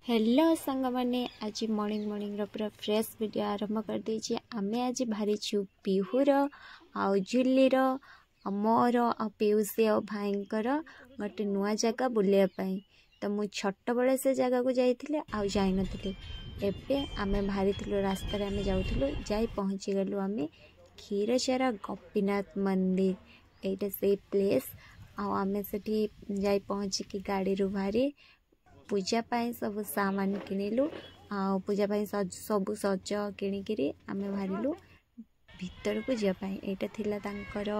Hello सांग मैंने आज मॉर्निंग पूरा फ्रेश वीडियो आरंभ कर देछि। आमे आज भारी छु पिहुर आउ जुलीर मोर आ पिउसी आ भाईंकर गोटे नुआ जगह बुलिया पाई। तो मु छोट बड़े से जगह को जाइथिले आउ जाई नथिले। एबे आमे भारी थिलु रास्ता रे आमे जाउथिलु जाई पहुंची गलु आमे क्षीरचरा गोपीनाथ मंदिर एटा से प्लेस आउ आमे सेठी जाई पहुंची की गाड़ी रु भारी पूजा पाई सब सामान किनिलु आ पूजा पाई सब सज किणिकी आमे बाहरिलु भीतर को जा पाई। एटा थिला तांकर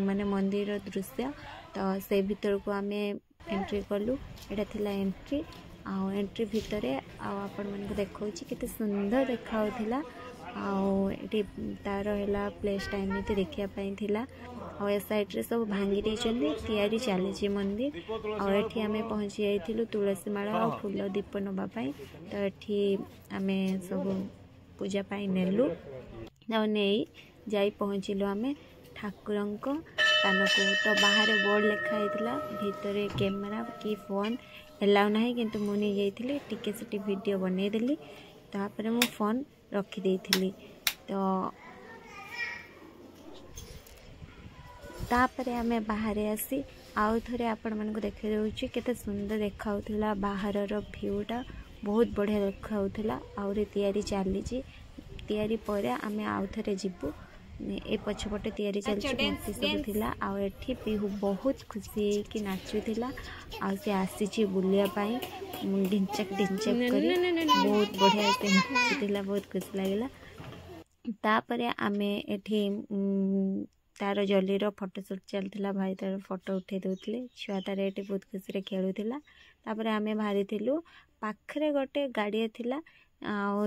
माने मंदिर दृश्य। तो से भीतर को आमे एंट्री कलु। एटा थिला एंट्री आ एंट्री भीतर आपण मन को देखौछि केते सुंदर देखाउथिला। आ एटी तार हैला प्लेस टाइम में देखिया पाई थिला। और ए साइड रे सब भांगी देछन्ती तैयारी चले मंदिर। और एठी आमे पहुंची जाइथिलु तुलसी माला और फूल दीप नबा पाई। तो एठी आमे सब पूजा पाई नेलु और नहीं जाई पहुंचिलु आमे ठाकुरंको कानकु। तो बाहर बोर्ड लिखा हैथिला भीतर कैमरा की फोन एलाउ नाही किंतु मु नहीं जाइथिली टिके सिटी वीडियो बनै देली। तापर मु फोन रखी देइथिली। तो तापर आमे बाहर आसी आउ थरे आपण मन को देखे दउची केते सुंदर देखाउथिला। बाहर रो व्यूटा बहुत बढ़िया देखाउथिला। और तैयारी चली तैयारी पर आमे आउ थरे जिबु ए पछपटे तैयारी चलछि मूर्ति सब थिला। आ एठी पिहु बहुत खुशी कि नाचुथिला आ से आसीछि बुलिया पाई ढिंचक करी बहुत बढ़िया से नाचुथिला बहुत खुशी लागला। तापरे आमे एठी तार जलीर फोटोशूट चलता भाई तार फोटो उठे दौले छुआ तार ये बहुत खुशी रे खेलुला। तापर आमे बाहरी थिलु पाखरे गोटे गाड़िया थिला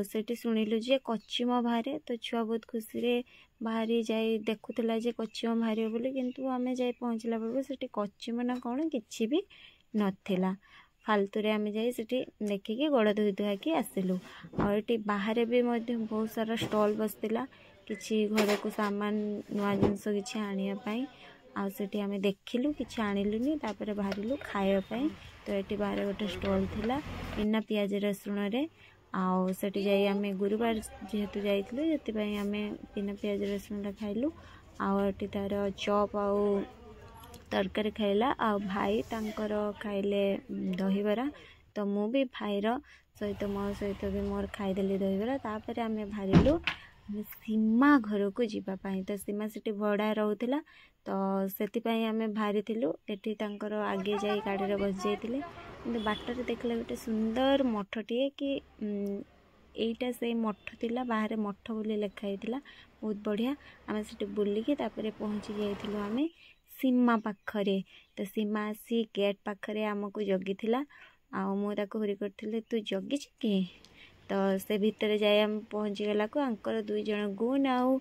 सेठी सुनिलु जे कचिम बाहरे। तो छुआ बहुत खुशी रे बाहरी जाई देखुला जे कचिम बाहर बोली किंतु आमे जाई पहुंचला बेलू सेठी कचिम ना कौन किछि भी नथिला। फालतू रे आमे जाई सेठी देखिकी गोड़ धोई धुआ के आसिलु। और एटी बाहर भी मध्य बहुत सारा स्टॉल बसतिला किछि घर को सामान नुआ जिनस किछि आनिया पाई। आ सेठी आमे देखिलु किछि आनिलुनी तापर बाहरिलु खाया पाई। तो एटी बाहर गोटे स्टॉल थिला बिना पियाज रसुण रे। आ सेठी जाई आमे गुरुवार जेहेतु जाइथिलु जति पई आमे बिना पियाज रसुण रे खाइलु। आ एटी तार चॉप आ तरकारी खाइला आ भाई तांकर खाइले दहीबरा। तो मु भी भाईर सहित मो सहित भी मोर खाइदेली दहीबरा। तापर आमे भारिलु सीमा घर को जीवा पाई। तो सीमा सिटी भड़ा रहूला। तो सेति पाई आमे भारी थिलु एठी तांकर आगे जाई गाड़ी रे बस जाइतिले किंतु बाटर देखले गोटे सुंदर मठटिए कि एटा से मठ थिला बाहर मठ बोली लिखा हैतिला बहुत बढ़िया। आमे सिटी बुली के तापर पहुंची जाइथिलु आमे सीमा पाखरे। तो सीमा आसी गेट पाखरे हमको जगी थिला आ मु ताको हरी करथिले तू जगी छी कि। तो से भीतर जाए हम पहुंची गला को आंकर दुई जन गुण आउ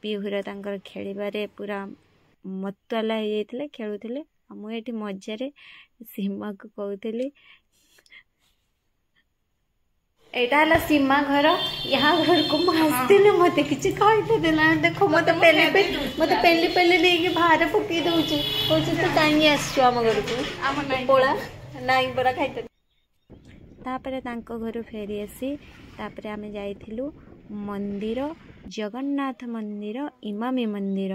पिहुरा तांकर खेलिबारे पूरा मतवाला हो जाइथिले खेलुथिले। मु एठी मजारे सीमा को कहूथिली एटा हला सीमा घर यहाँ घर को मास्तिले मते किछि खाइते देला। देखो मते पहले लेके बाहर पकई दउची कोछि तो कानी आछो हम घर को पोळा नाई बरा खाइते। तापरे तांको घर फेरी आसी तापरे आमे जाइथिलु मंदिर जगन्नाथ मंदिर इमामी मंदिर।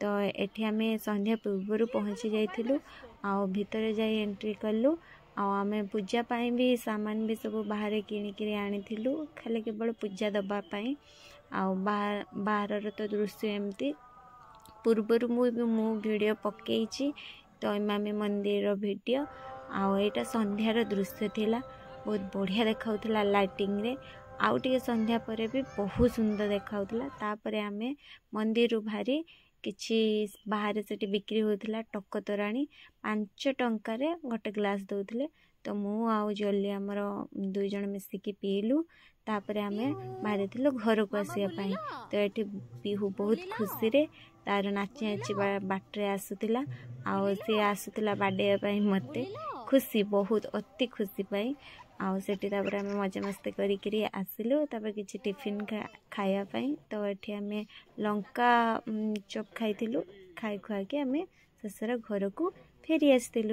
तो एठी आमे संध्या पूर्व पहुंची जाइथिलु आ भीतर जाई एंट्री कलु। आमे पूजा पाई भी सामान भी सब बाहर किणिकी आनिथिलु खाली केवल पूजा दबा पाई। आ बाहर तो दृश्य एमती पूर्वर मु वीडियो पकेइछि तो इमामी मंदिर वीडियो। आ एटा संध्यार दृश्य थिला बहुत बढ़िया देखाउथिला लाइटिंग रे। आउ टिके संध्या परे भी बहुत सुंदर देखाउथिला। तापरे आमे मंदिर भारी किछि बाहर सेठी बिक्री होथिला टक तोराणी 5 टंका रे गोटे ग्लास दउथिले। तो मु आउ जल्दी हमर दुई जण मिसिकी पीलु। तापरे आमे बाहर थिलु घर को आसिया पाई। तो एठी पिहु बहुत खुशी रे तार नाची नाची बाटरे आसुथिला आ से आसुथिला बाडे पाई मते खुशी बहुत अति खुशी पाई। आउ सेठी तापर आमे मजा मस्ती करी आसिलु तापर किछि टिफिन खाया पाई। तो एठी आमे लंका चॉप खाइथिलु खाइ खुआ के आमे ससरा घर को फेरी आस्तिलु।